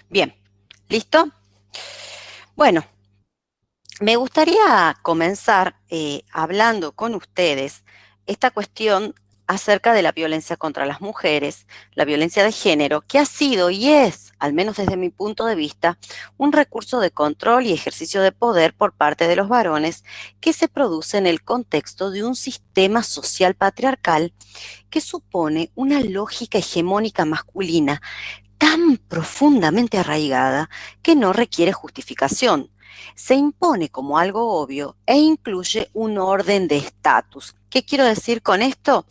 Bien, ¿listo? Bueno, me gustaría comenzar hablando con ustedes esta cuestión acerca de la violencia contra las mujeres, la violencia de género, que ha sido y es, al menos desde mi punto de vista, un recurso de control y ejercicio de poder por parte de los varones que se produce en el contexto de un sistema social patriarcal que supone una lógica hegemónica masculina tan profundamente arraigada que no requiere justificación. Se impone como algo obvio e incluye un orden de estatus. ¿Qué quiero decir con esto?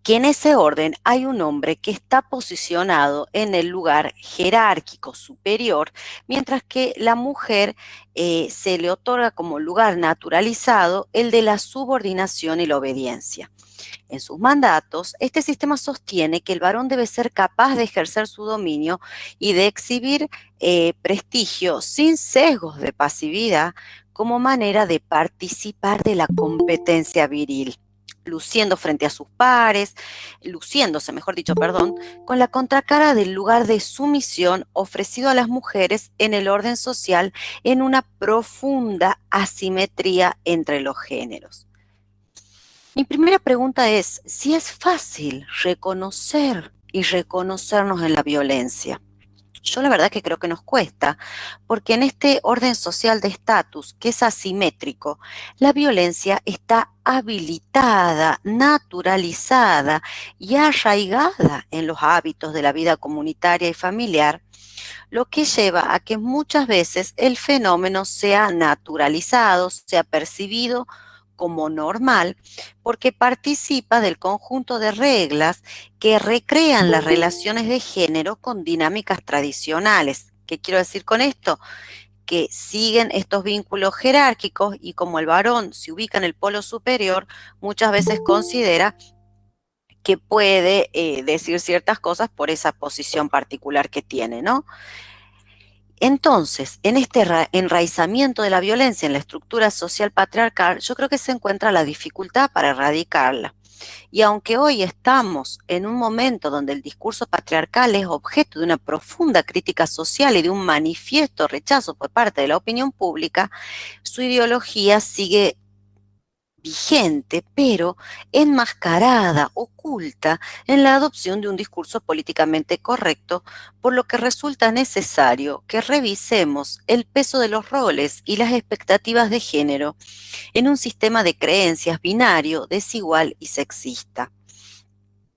Que en ese orden hay un hombre que está posicionado en el lugar jerárquico superior, mientras que la mujer se le otorga como lugar naturalizado el de la subordinación y la obediencia. En sus mandatos, este sistema sostiene que el varón debe ser capaz de ejercer su dominio y de exhibir prestigio sin sesgos de pasividad como manera de participar de la competencia viril, luciendo frente a sus pares, luciéndose, mejor dicho, perdón, con la contracara del lugar de sumisión ofrecido a las mujeres en el orden social en una profunda asimetría entre los géneros. Mi primera pregunta es si es fácil reconocer y reconocernos en la violencia. Yo la verdad que creo que nos cuesta, porque en este orden social de estatus que es asimétrico, la violencia está habilitada, naturalizada y arraigada en los hábitos de la vida comunitaria y familiar, lo que lleva a que muchas veces el fenómeno sea naturalizado, sea percibido como normal, porque participa del conjunto de reglas que recrean las relaciones de género con dinámicas tradicionales. ¿Qué quiero decir con esto? Que siguen estos vínculos jerárquicos y como el varón se ubica en el polo superior, muchas veces considera que puede decir ciertas cosas por esa posición particular que tiene, ¿no? Entonces, en este enraizamiento de la violencia en la estructura social patriarcal, yo creo que se encuentra la dificultad para erradicarla. Y aunque hoy estamos en un momento donde el discurso patriarcal es objeto de una profunda crítica social y de un manifiesto rechazo por parte de la opinión pública, su ideología sigue vigente, pero enmascarada, oculta en la adopción de un discurso políticamente correcto, por lo que resulta necesario que revisemos el peso de los roles y las expectativas de género en un sistema de creencias binario, desigual y sexista.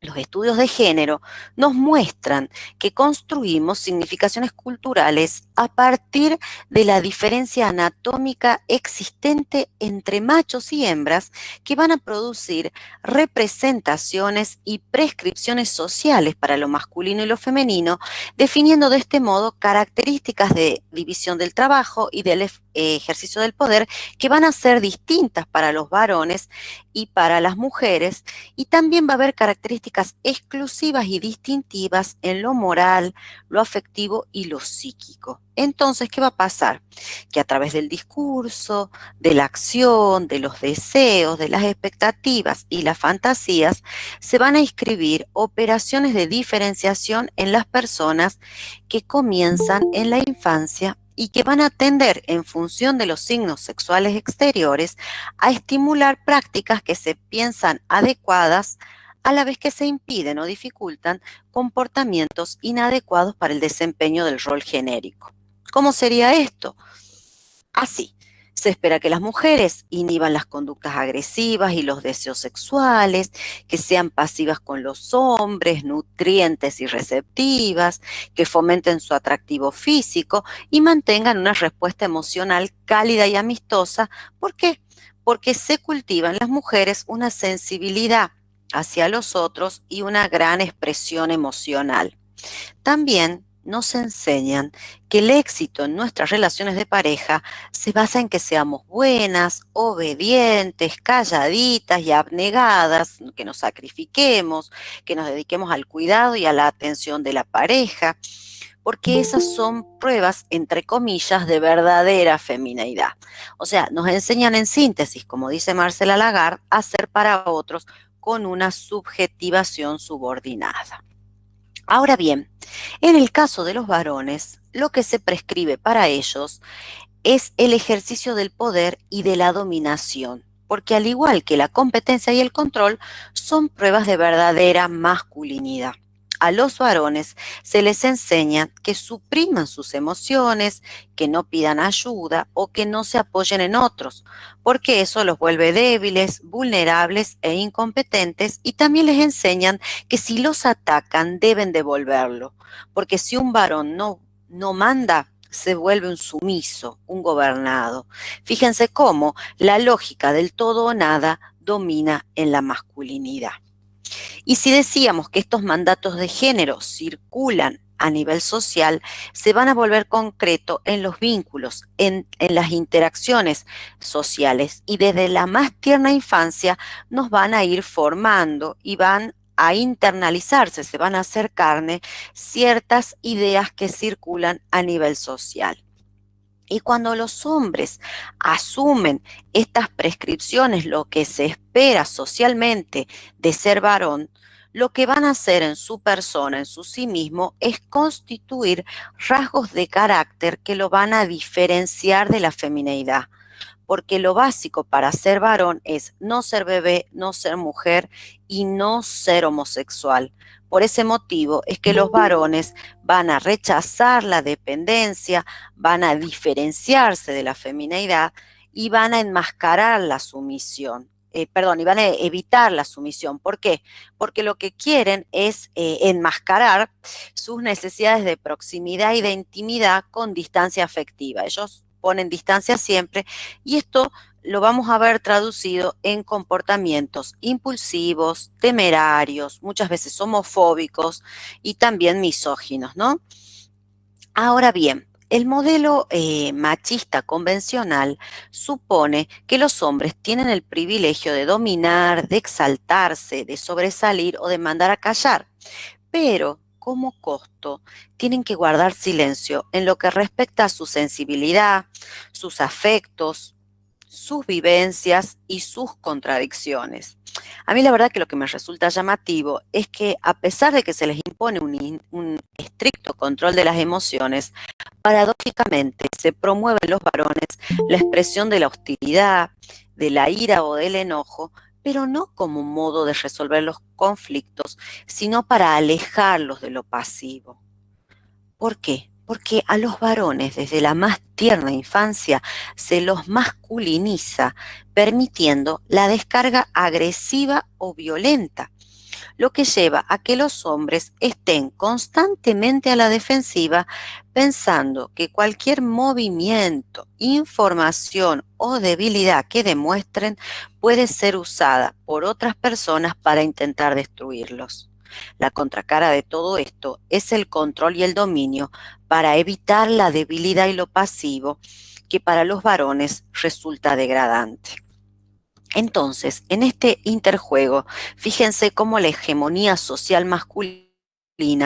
Los estudios de género nos muestran que construimos significaciones culturales a partir de la diferencia anatómica existente entre machos y hembras que van a producir representaciones y prescripciones sociales para lo masculino y lo femenino, definiendo de este modo características de división del trabajo y del ejercicio del poder que van a ser distintas para los varones y para las mujeres, y también va a haber características exclusivas y distintivas en lo moral, lo afectivo y lo psíquico. Entonces, ¿qué va a pasar? Que a través del discurso, de la acción, de los deseos, de las expectativas y las fantasías, se van a inscribir operaciones de diferenciación en las personas que comienzan en la infancia y que van a tender, en función de los signos sexuales exteriores, a estimular prácticas que se piensan adecuadas a la vez que se impiden o dificultan comportamientos inadecuados para el desempeño del rol genérico. ¿Cómo sería esto? Así, se espera que las mujeres inhiban las conductas agresivas y los deseos sexuales, que sean pasivas con los hombres, nutrientes y receptivas, que fomenten su atractivo físico y mantengan una respuesta emocional cálida y amistosa. ¿Por qué? Porque se cultiva en las mujeres una sensibilidad hacia los otros y una gran expresión emocional. También nos enseñan que el éxito en nuestras relaciones de pareja se basa en que seamos buenas, obedientes, calladitas y abnegadas, que nos sacrifiquemos, que nos dediquemos al cuidado y a la atención de la pareja, porque esas son pruebas, entre comillas, de verdadera femineidad. O sea, nos enseñan en síntesis, como dice Marcela Lagarde, a ser para otros con una subjetivación subordinada. Ahora bien, en el caso de los varones, lo que se prescribe para ellos es el ejercicio del poder y de la dominación, porque al igual que la competencia y el control, son pruebas de verdadera masculinidad. A los varones se les enseña que supriman sus emociones, que no pidan ayuda o que no se apoyen en otros, porque eso los vuelve débiles, vulnerables e incompetentes, y también les enseñan que si los atacan deben devolverlo, porque si un varón no manda, se vuelve un sumiso, un gobernado. Fíjense cómo la lógica del todo o nada domina en la masculinidad. Y si decíamos que estos mandatos de género circulan a nivel social, se van a volver concreto en los vínculos, en las interacciones sociales, y desde la más tierna infancia nos van a ir formando y van a internalizarse, se van a hacer carne ciertas ideas que circulan a nivel social. Y cuando los hombres asumen estas prescripciones, lo que se espera socialmente de ser varón, lo que van a hacer en su persona, en su sí mismo, es constituir rasgos de carácter que lo van a diferenciar de la femineidad, porque lo básico para ser varón es no ser bebé, no ser mujer y no ser homosexual. Por ese motivo es que los varones van a rechazar la dependencia, van a diferenciarse de la femineidad y van a enmascarar la sumisión. Y van a evitar la sumisión. ¿Por qué? Porque lo que quieren es enmascarar sus necesidades de proximidad y de intimidad con distancia afectiva. Ellos ponen distancia siempre, y esto lo vamos a ver traducido en comportamientos impulsivos, temerarios, muchas veces homofóbicos y también misóginos, ¿no? Ahora bien, el modelo machista convencional supone que los hombres tienen el privilegio de dominar, de exaltarse, de sobresalir o de mandar a callar, pero como costo tienen que guardar silencio en lo que respecta a su sensibilidad, sus afectos, sus vivencias y sus contradicciones. A mí la verdad que lo que me resulta llamativo es que a pesar de que se les impone un estricto control de las emociones, paradójicamente se promueve en los varones la expresión de la hostilidad, de la ira o del enojo, pero no como un modo de resolver los conflictos, sino para alejarlos de lo pasivo. ¿Por qué? Porque a los varones desde la más tierna infancia se los masculiniza, permitiendo la descarga agresiva o violenta, lo que lleva a que los hombres estén constantemente a la defensiva, pensando que cualquier movimiento, información o debilidad que demuestren puede ser usada por otras personas para intentar destruirlos. La contracara de todo esto es el control y el dominio para evitar la debilidad y lo pasivo, que para los varones resulta degradante. Entonces, en este interjuego, fíjense cómo la hegemonía social masculina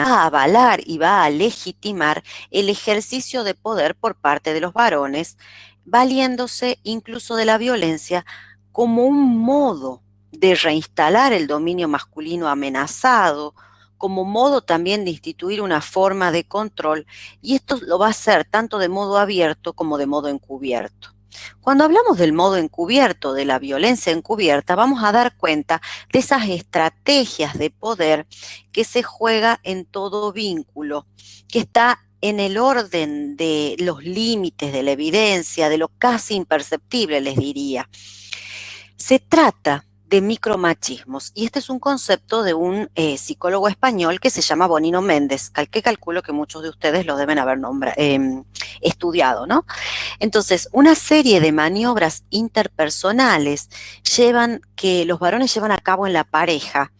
va a avalar y va a legitimar el ejercicio de poder por parte de los varones, valiéndose incluso de la violencia como un modo de reinstalar el dominio masculino amenazado, como modo también de instituir una forma de control, y esto lo va a hacer tanto de modo abierto como de modo encubierto. Cuando hablamos del modo encubierto, de la violencia encubierta, vamos a dar cuenta de esas estrategias de poder que se juega en todo vínculo, que está en el orden de los límites de la evidencia, de lo casi imperceptible, les diría. Se trata de micromachismos, y este es un concepto de un psicólogo español que se llama Bonino Méndez, que calculo que muchos de ustedes lo deben haber estudiado, ¿no? Entonces, una serie de maniobras interpersonales que los varones llevan a cabo en la pareja,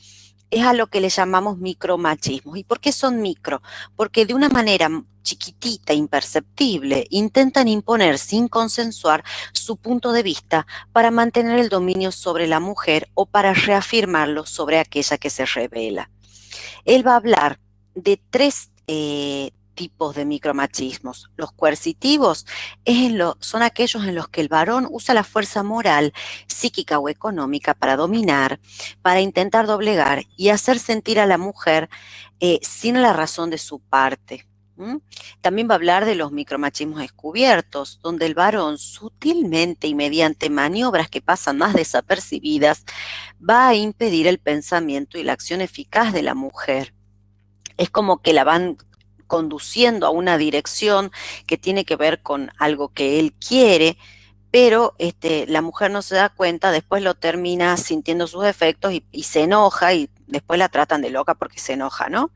es a lo que le llamamos micromachismos. ¿Y por qué son micro? Porque de una manera chiquitita, imperceptible, intentan imponer sin consensuar su punto de vista para mantener el dominio sobre la mujer o para reafirmarlo sobre aquella que se revela. Él va a hablar de tres tipos de micromachismos. Los coercitivos son aquellos en los que el varón usa la fuerza moral, psíquica o económica para dominar, para intentar doblegar y hacer sentir a la mujer sin la razón de su parte. ¿Mm? También va a hablar de los micromachismos descubiertos, donde el varón sutilmente y mediante maniobras que pasan más desapercibidas va a impedir el pensamiento y la acción eficaz de la mujer. Es como que la van conduciendo a una dirección que tiene que ver con algo que él quiere, pero la mujer no se da cuenta, después lo termina sintiendo sus efectos y se enoja y después la tratan de loca porque se enoja, ¿no?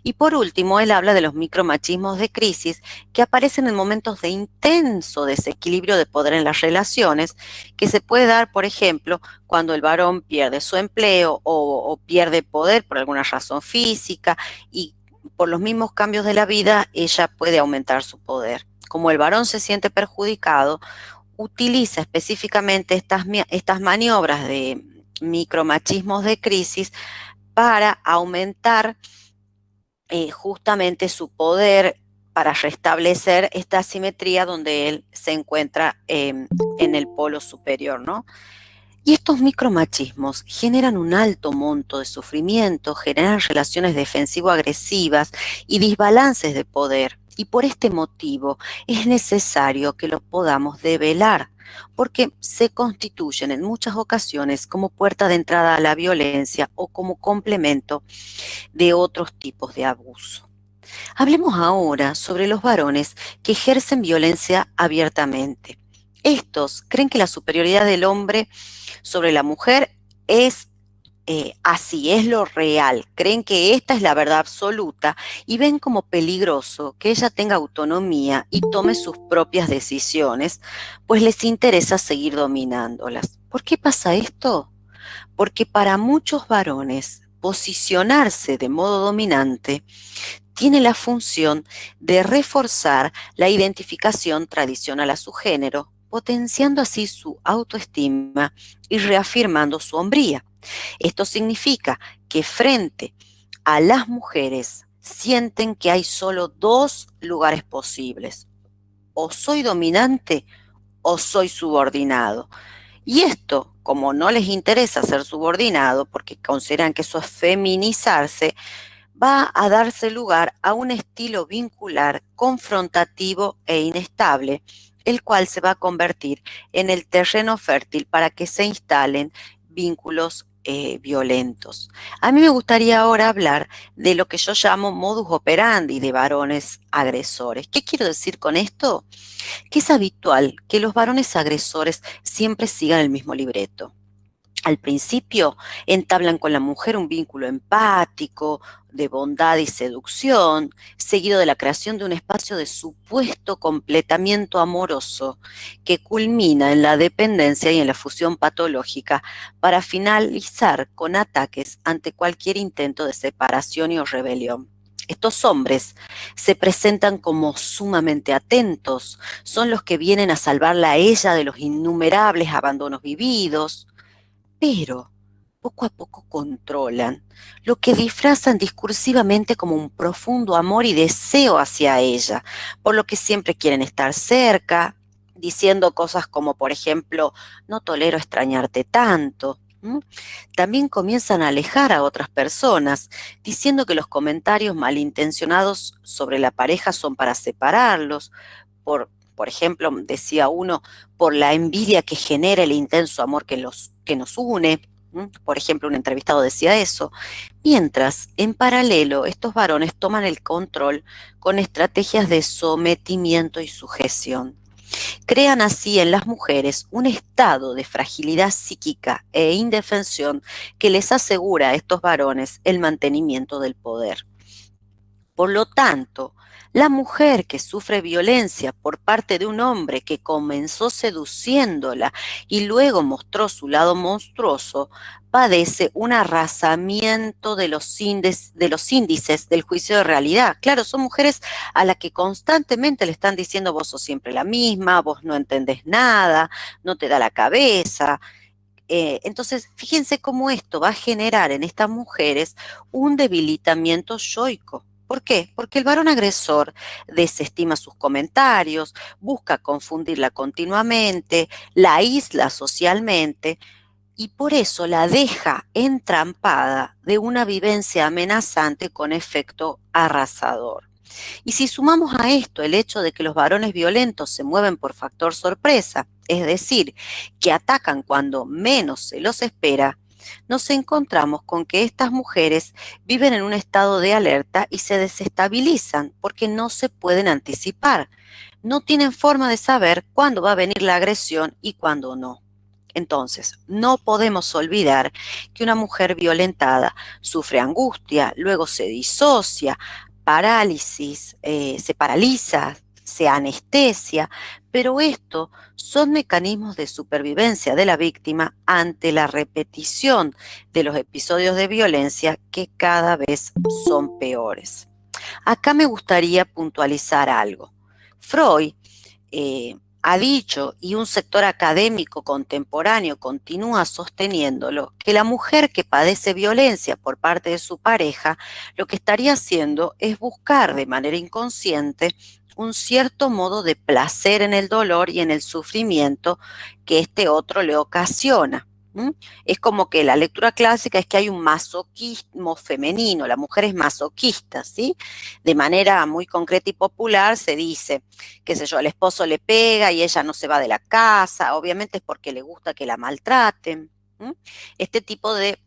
Y por último, él habla de los micromachismos de crisis que aparecen en momentos de intenso desequilibrio de poder en las relaciones, que se puede dar, por ejemplo, cuando el varón pierde su empleo o pierde poder por alguna razón física y por los mismos cambios de la vida, ella puede aumentar su poder. Como el varón se siente perjudicado, utiliza específicamente estas maniobras de micromachismos de crisis para aumentar justamente su poder, para restablecer esta asimetría donde él se encuentra en el polo superior, ¿no? Y estos micromachismos generan un alto monto de sufrimiento, generan relaciones defensivo-agresivas y desbalances de poder. Y por este motivo es necesario que los podamos develar, porque se constituyen en muchas ocasiones como puerta de entrada a la violencia o como complemento de otros tipos de abuso. Hablemos ahora sobre los varones que ejercen violencia abiertamente. Estos creen que la superioridad del hombre sobre la mujer es así, es lo real. Creen que esta es la verdad absoluta y ven como peligroso que ella tenga autonomía y tome sus propias decisiones, pues les interesa seguir dominándolas. ¿Por qué pasa esto? Porque para muchos varones posicionarse de modo dominante tiene la función de reforzar la identificación tradicional a su género, potenciando así su autoestima y reafirmando su hombría. Esto significa que frente a las mujeres sienten que hay solo dos lugares posibles: o soy dominante o soy subordinado. Y esto, como no les interesa ser subordinado, porque consideran que eso es feminizarse, va a darse lugar a un estilo vincular confrontativo e inestable, el cual se va a convertir en el terreno fértil para que se instalen vínculos violentos. A mí me gustaría ahora hablar de lo que yo llamo modus operandi de varones agresores. ¿Qué quiero decir con esto? Que es habitual que los varones agresores siempre sigan el mismo libreto. Al principio entablan con la mujer un vínculo empático, de bondad y seducción, seguido de la creación de un espacio de supuesto completamiento amoroso que culmina en la dependencia y en la fusión patológica, para finalizar con ataques ante cualquier intento de separación y o rebelión. Estos hombres se presentan como sumamente atentos, son los que vienen a salvarla a ella de los innumerables abandonos vividos, pero poco a poco controlan, lo que disfrazan discursivamente como un profundo amor y deseo hacia ella, por lo que siempre quieren estar cerca, diciendo cosas como, por ejemplo, no tolero extrañarte tanto. ¿M? También comienzan a alejar a otras personas, diciendo que los comentarios malintencionados sobre la pareja son para separarlos, por ejemplo, decía uno, por la envidia que genera el intenso amor que nos une. Por ejemplo, un entrevistado decía eso. Mientras, en paralelo, estos varones toman el control con estrategias de sometimiento y sujeción. Crean así en las mujeres un estado de fragilidad psíquica e indefensión que les asegura a estos varones el mantenimiento del poder. Por lo tanto, la mujer que sufre violencia por parte de un hombre que comenzó seduciéndola y luego mostró su lado monstruoso, padece un arrasamiento de los índices del juicio de realidad. Claro, son mujeres a las que constantemente le están diciendo: vos sos siempre la misma, vos no entendés nada, no te da la cabeza. Entonces, fíjense cómo esto va a generar en estas mujeres un debilitamiento yoico. ¿Por qué? Porque el varón agresor desestima sus comentarios, busca confundirla continuamente, la aísla socialmente y por eso la deja entrampada de una vivencia amenazante con efecto arrasador. Y si sumamos a esto el hecho de que los varones violentos se mueven por factor sorpresa, es decir, que atacan cuando menos se los espera, nos encontramos con que estas mujeres viven en un estado de alerta y se desestabilizan porque no se pueden anticipar. No tienen forma de saber cuándo va a venir la agresión y cuándo no. Entonces, no podemos olvidar que una mujer violentada sufre angustia, luego se disocia, parálisis, se paraliza, se anestesia, pero esto son mecanismos de supervivencia de la víctima ante la repetición de los episodios de violencia que cada vez son peores. Acá me gustaría puntualizar algo. Freud ha dicho, y un sector académico contemporáneo continúa sosteniéndolo, que la mujer que padece violencia por parte de su pareja, lo que estaría haciendo es buscar de manera inconsciente un cierto modo de placer en el dolor y en el sufrimiento que este otro le ocasiona. ¿Mm? Es como que la lectura clásica es que hay un masoquismo femenino, la mujer es masoquista, ¿sí? De manera muy concreta y popular se dice, qué sé yo, el esposo le pega y ella no se va de la casa, obviamente es porque le gusta que la maltraten. ¿M? Este tipo de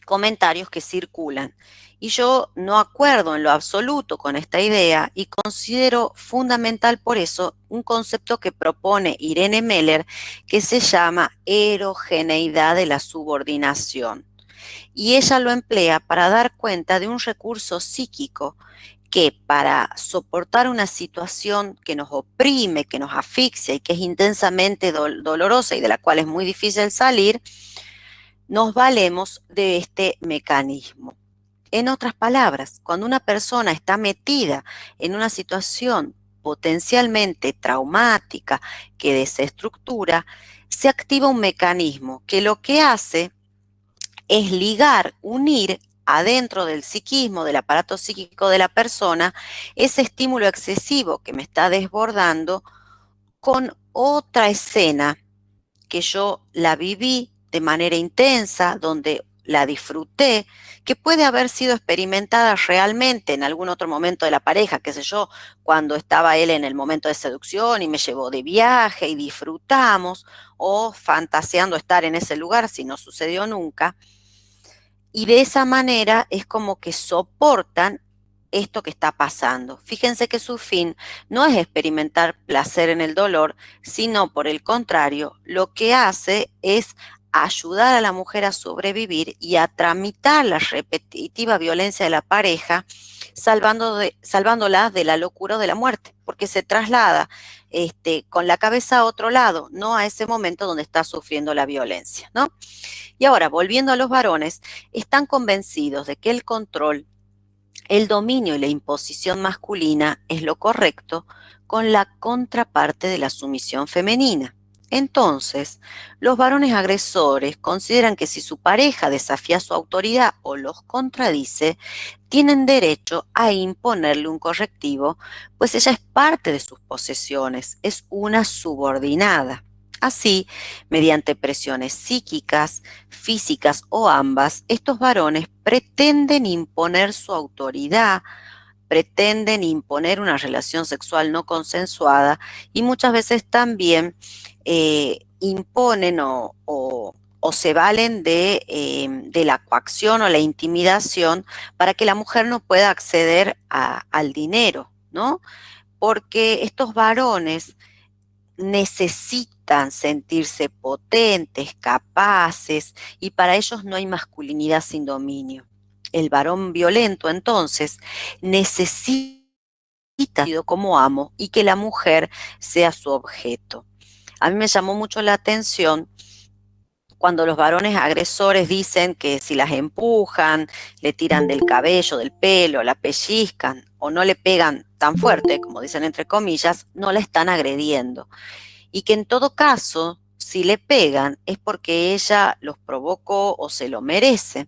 comentarios que circulan. Y yo no acuerdo en lo absoluto con esta idea y considero fundamental por eso un concepto que propone Irene Meller que se llama erogeneidad de la subordinación. Y ella lo emplea para dar cuenta de un recurso psíquico que para soportar una situación que nos oprime, que nos asfixia y que es intensamente dolorosa y de la cual es muy difícil salir, nos valemos de este mecanismo. En otras palabras, cuando una persona está metida en una situación potencialmente traumática que desestructura, se activa un mecanismo que lo que hace es ligar, unir adentro del psiquismo, del aparato psíquico de la persona, ese estímulo excesivo que me está desbordando con otra escena que yo la viví de manera intensa, donde la disfruté, que puede haber sido experimentada realmente en algún otro momento de la pareja, qué sé yo, cuando estaba él en el momento de seducción y me llevó de viaje y disfrutamos, o fantaseando estar en ese lugar si no sucedió nunca. Y de esa manera es como que soportan esto que está pasando. Fíjense que su fin no es experimentar placer en el dolor, sino por el contrario, lo que hace es ayudar a la mujer a sobrevivir y a tramitar la repetitiva violencia de la pareja, salvándola de la locura o de la muerte, porque se traslada con la cabeza a otro lado, no a ese momento donde está sufriendo la violencia, ¿no? Y ahora, volviendo a los varones, están convencidos de que el control, el dominio y la imposición masculina es lo correcto con la contraparte de la sumisión femenina. Entonces, los varones agresores consideran que si su pareja desafía su autoridad o los contradice, tienen derecho a imponerle un correctivo, pues ella es parte de sus posesiones, es una subordinada. Así, mediante presiones psíquicas, físicas o ambas, estos varones pretenden imponer su autoridad, pretenden imponer una relación sexual no consensuada y muchas veces también imponen o se valen de la coacción o la intimidación para que la mujer no pueda acceder al dinero, ¿no? Porque estos varones necesitan sentirse potentes, capaces, y para ellos no hay masculinidad sin dominio. El varón violento, entonces, necesita ser como amo y que la mujer sea su objeto. A mí me llamó mucho la atención cuando los varones agresores dicen que si las empujan, le tiran del cabello, del pelo, la pellizcan o no le pegan tan fuerte, como dicen entre comillas, no la están agrediendo y que en todo caso si le pegan es porque ella los provocó o se lo merece.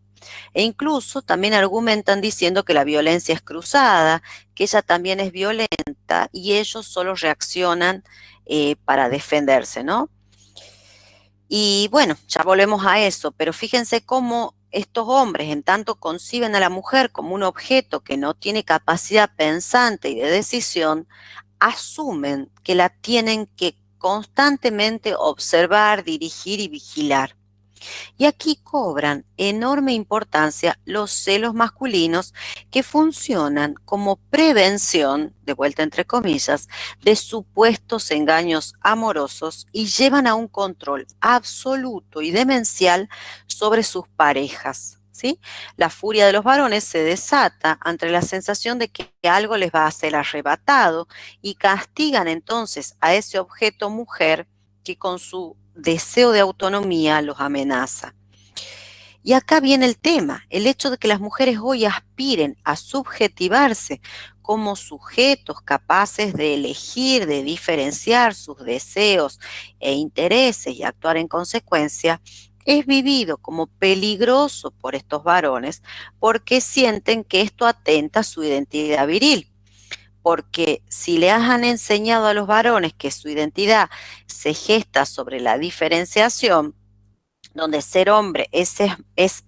E incluso también argumentan diciendo que la violencia es cruzada, que ella también es violenta y ellos solo reaccionan para defenderse, ¿no? Y bueno, ya volvemos a eso, pero fíjense cómo estos hombres en tanto conciben a la mujer como un objeto que no tiene capacidad pensante y de decisión, asumen que la tienen que constantemente observar, dirigir y vigilar. Y aquí cobran enorme importancia los celos masculinos que funcionan como prevención, de vuelta entre comillas, de supuestos engaños amorosos y llevan a un control absoluto y demencial sobre sus parejas. ¿Sí? La furia de los varones se desata ante la sensación de que algo les va a ser arrebatado y castigan entonces a ese objeto mujer que con su deseo de autonomía los amenaza. Y acá viene el tema, el hecho de que las mujeres hoy aspiren a subjetivarse como sujetos capaces de elegir, de diferenciar sus deseos e intereses y actuar en consecuencia, es vivido como peligroso por estos varones porque sienten que esto atenta a su identidad viril. Porque si le han enseñado a los varones que su identidad se gesta sobre la diferenciación, donde ser hombre es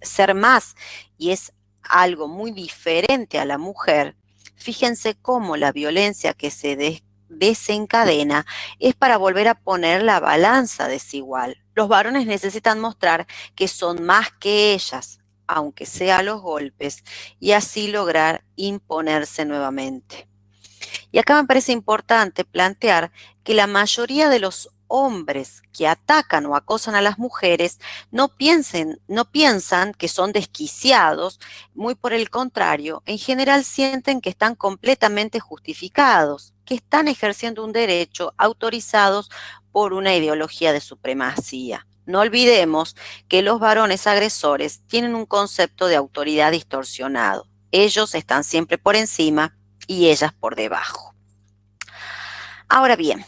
ser más y es algo muy diferente a la mujer, fíjense cómo la violencia que se desencadena es para volver a poner la balanza desigual. Los varones necesitan mostrar que son más que ellas, aunque sea a los golpes, y así lograr imponerse nuevamente. Y acá me parece importante plantear que la mayoría de los hombres que atacan o acosan a las mujeres no piensan que son desquiciados, muy por el contrario, en general sienten que están completamente justificados, que están ejerciendo un derecho autorizados por una ideología de supremacía. No olvidemos que los varones agresores tienen un concepto de autoridad distorsionado. Ellos están siempre por encima y ellas por debajo. Ahora bien,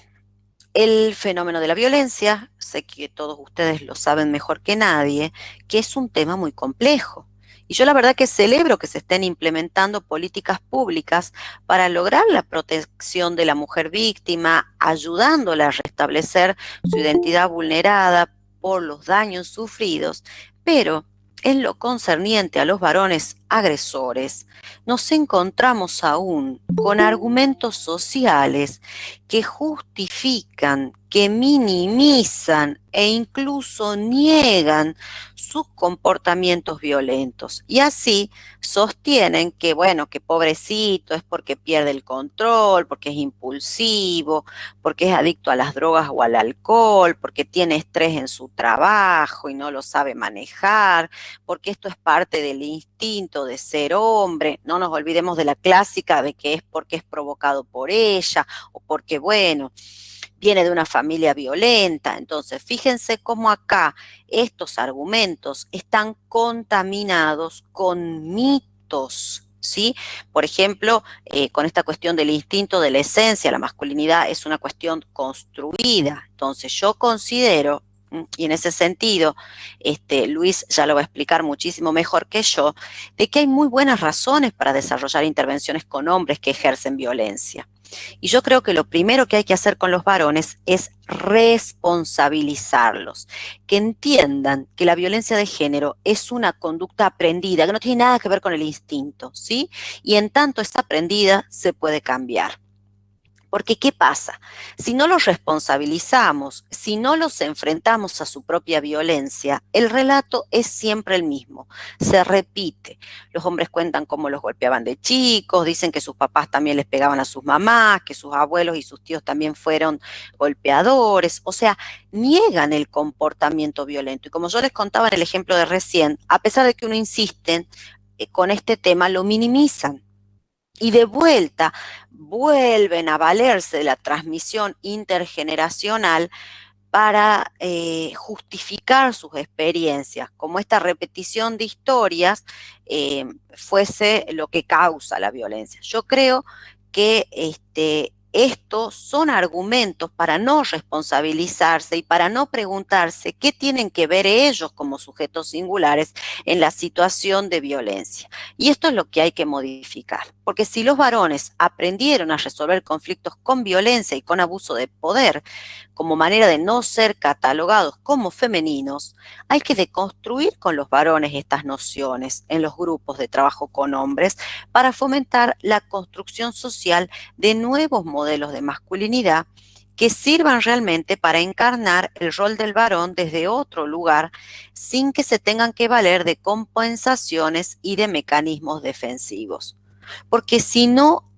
el fenómeno de la violencia, sé que todos ustedes lo saben mejor que nadie, que es un tema muy complejo. Y yo la verdad que celebro que se estén implementando políticas públicas para lograr la protección de la mujer víctima, ayudándola a restablecer su identidad vulnerada por los daños sufridos, pero en lo concerniente a los varones agresores, nos encontramos aún con argumentos sociales que justifican, que minimizan e incluso niegan sus comportamientos violentos. Y así sostienen que, bueno, que pobrecito es porque pierde el control, porque es impulsivo, porque es adicto a las drogas o al alcohol, porque tiene estrés en su trabajo y no lo sabe manejar, porque esto es parte del instinto de ser hombre. No nos olvidemos de la clásica de que es porque es provocado por ella o porque, bueno, viene de una familia violenta. Entonces, fíjense cómo acá estos argumentos están contaminados con mitos. ¿Sí? Por ejemplo, con esta cuestión del instinto de la esencia, la masculinidad es una cuestión construida. Entonces, yo considero, y en ese sentido, Luis ya lo va a explicar muchísimo mejor que yo, de que hay muy buenas razones para desarrollar intervenciones con hombres que ejercen violencia. Y yo creo que lo primero que hay que hacer con los varones es responsabilizarlos, que entiendan que la violencia de género es una conducta aprendida, que no tiene nada que ver con el instinto, ¿sí? Y en tanto está aprendida, se puede cambiar. Porque, ¿qué pasa? Si no los responsabilizamos, si no los enfrentamos a su propia violencia, el relato es siempre el mismo, se repite. Los hombres cuentan cómo los golpeaban de chicos, dicen que sus papás también les pegaban a sus mamás, que sus abuelos y sus tíos también fueron golpeadores, o sea, niegan el comportamiento violento. Y como yo les contaba en el ejemplo de recién, a pesar de que uno insiste con este tema, lo minimizan. Y de vuelta vuelven a valerse de la transmisión intergeneracional para justificar sus experiencias, como esta repetición de historias fuese lo que causa la violencia. Yo creo que esto son argumentos para no responsabilizarse y para no preguntarse qué tienen que ver ellos como sujetos singulares en la situación de violencia. Y esto es lo que hay que modificar, porque si los varones aprendieron a resolver conflictos con violencia y con abuso de poder, como manera de no ser catalogados como femeninos, hay que deconstruir con los varones estas nociones en los grupos de trabajo con hombres para fomentar la construcción social de nuevos modelos de masculinidad que sirvan realmente para encarnar el rol del varón desde otro lugar sin que se tengan que valer de compensaciones y de mecanismos defensivos. Porque si no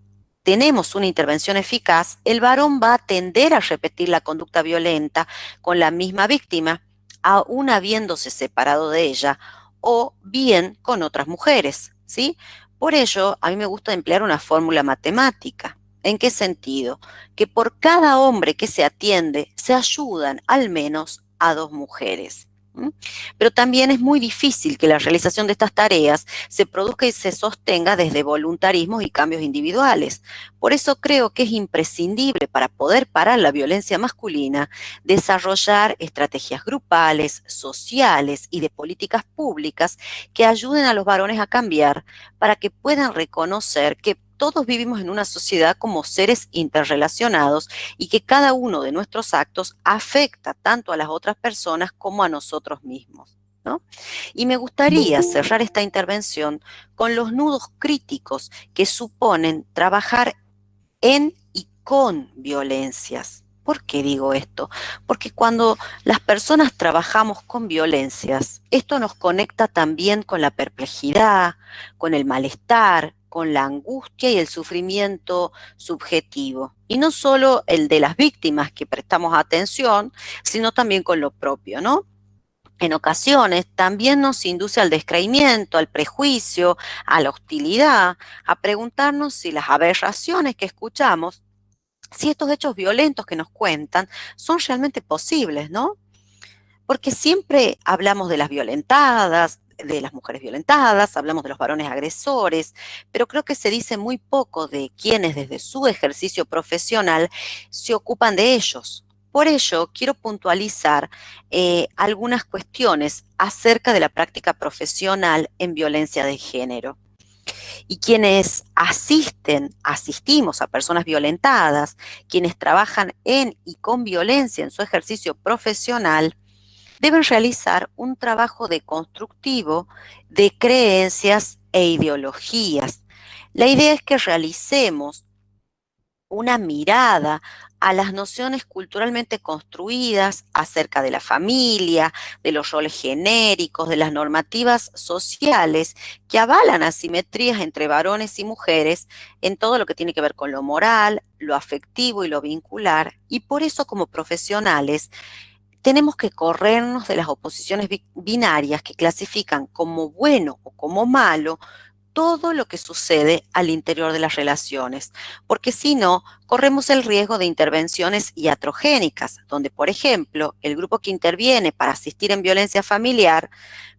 tenemos una intervención eficaz, el varón va a tender a repetir la conducta violenta con la misma víctima, aún habiéndose separado de ella, o bien con otras mujeres, ¿sí? Por ello, a mí me gusta emplear una fórmula matemática. ¿En qué sentido? Que por cada hombre que se atiende, se ayudan al menos a 2 mujeres. ¿Mm? Pero también es muy difícil que la realización de estas tareas se produzca y se sostenga desde voluntarismos y cambios individuales. Por eso creo que es imprescindible para poder parar la violencia masculina desarrollar estrategias grupales, sociales y de políticas públicas que ayuden a los varones a cambiar para que puedan reconocer que todos vivimos en una sociedad como seres interrelacionados y que cada uno de nuestros actos afecta tanto a las otras personas como a nosotros mismos, ¿no? Y me gustaría cerrar esta intervención con los nudos críticos que suponen trabajar en y con violencias. ¿Por qué digo esto? Porque cuando las personas trabajamos con violencias, esto nos conecta también con la perplejidad, con el malestar, con la angustia y el sufrimiento subjetivo. Y no solo el de las víctimas que prestamos atención, sino también con lo propio, ¿no? En ocasiones también nos induce al descreimiento, al prejuicio, a la hostilidad, a preguntarnos si las aberraciones que escuchamos, si estos hechos violentos que nos cuentan son realmente posibles, ¿no? Porque siempre hablamos de las violentadas, de las mujeres violentadas, hablamos de los varones agresores, pero creo que se dice muy poco de quienes desde su ejercicio profesional se ocupan de ellos. Por ello, quiero puntualizar algunas cuestiones acerca de la práctica profesional en violencia de género. Y quienes asistimos a personas violentadas, quienes trabajan en y con violencia en su ejercicio profesional, deben realizar un trabajo deconstructivo de creencias e ideologías. La idea es que realicemos una mirada a las nociones culturalmente construidas acerca de la familia, de los roles genéricos, de las normativas sociales que avalan asimetrías entre varones y mujeres en todo lo que tiene que ver con lo moral, lo afectivo y lo vincular. Y por eso como profesionales tenemos que corrernos de las oposiciones binarias que clasifican como bueno o como malo todo lo que sucede al interior de las relaciones, porque si no, corremos el riesgo de intervenciones iatrogénicas, donde, por ejemplo, el grupo que interviene para asistir en violencia familiar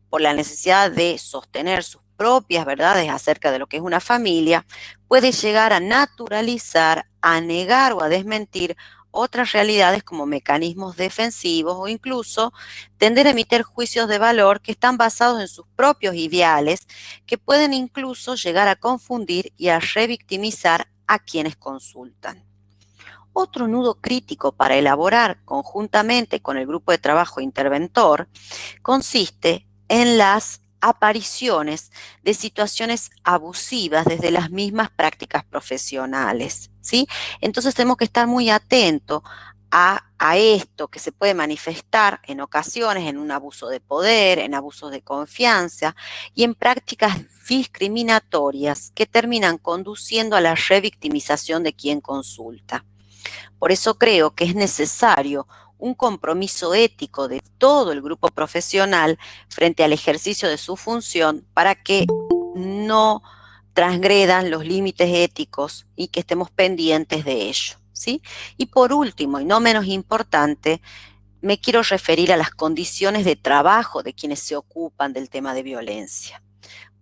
por la necesidad de sostener sus propias verdades acerca de lo que es una familia, puede llegar a naturalizar, a negar o a desmentir otras realidades como mecanismos defensivos o incluso tender a emitir juicios de valor que están basados en sus propios ideales, que pueden incluso llegar a confundir y a revictimizar a quienes consultan. Otro nudo crítico para elaborar conjuntamente con el grupo de trabajo interventor consiste en las apariciones de situaciones abusivas desde las mismas prácticas profesionales, ¿sí? Entonces tenemos que estar muy atentos a esto que se puede manifestar en ocasiones en un abuso de poder, en abusos de confianza y en prácticas discriminatorias que terminan conduciendo a la revictimización de quien consulta. Por eso creo que es necesario un compromiso ético de todo el grupo profesional frente al ejercicio de su función para que no transgredan los límites éticos y que estemos pendientes de ello, ¿sí? Y por último, y no menos importante, me quiero referir a las condiciones de trabajo de quienes se ocupan del tema de violencia,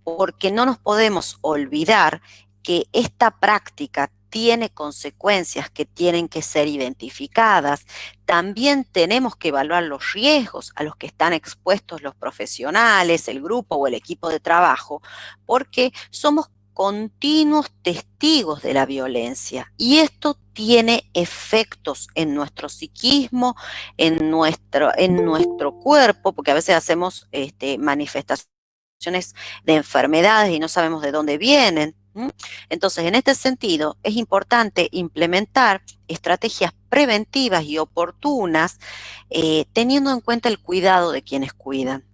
porque no nos podemos olvidar que esta práctica tiene consecuencias que tienen que ser identificadas. También tenemos que evaluar los riesgos a los que están expuestos los profesionales, el grupo o el equipo de trabajo, porque somos continuos testigos de la violencia y esto tiene efectos en nuestro psiquismo, en nuestro cuerpo, porque a veces hacemos manifestaciones de enfermedades y no sabemos de dónde vienen. Entonces, en este sentido, es importante implementar estrategias preventivas y oportunas, teniendo en cuenta el cuidado de quienes cuidan,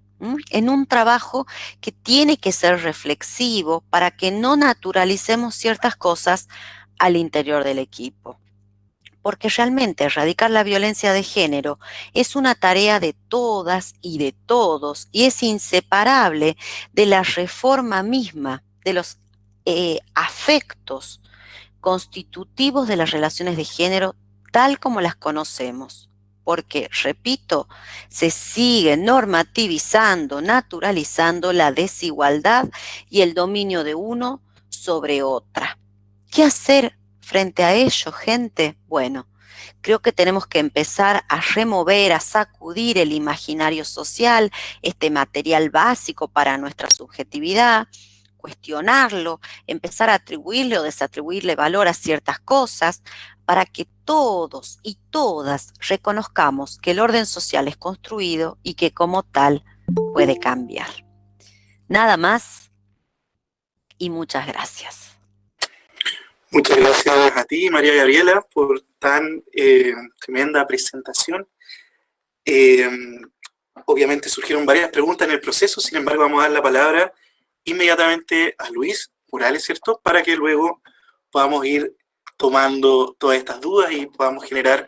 en un trabajo que tiene que ser reflexivo para que no naturalicemos ciertas cosas al interior del equipo. Porque realmente erradicar la violencia de género es una tarea de todas y de todos y es inseparable de la reforma misma, de los afectos constitutivos de las relaciones de género tal como las conocemos. Porque, repito, se sigue normativizando, naturalizando la desigualdad y el dominio de uno sobre otra. ¿Qué hacer frente a ello, gente? Bueno, creo que tenemos que empezar a remover, a sacudir el imaginario social, este material básico para nuestra subjetividad, cuestionarlo, empezar a atribuirle o desatribuirle valor a ciertas cosas, para que todos y todas reconozcamos que el orden social es construido y que como tal puede cambiar. Nada más y muchas gracias. Muchas gracias a ti, María Gabriela, por tan tremenda presentación. Obviamente surgieron varias preguntas en el proceso, sin embargo vamos a dar la palabra inmediatamente a Luis Morales, ¿cierto? Para que luego podamos ir tomando todas estas dudas y podamos generar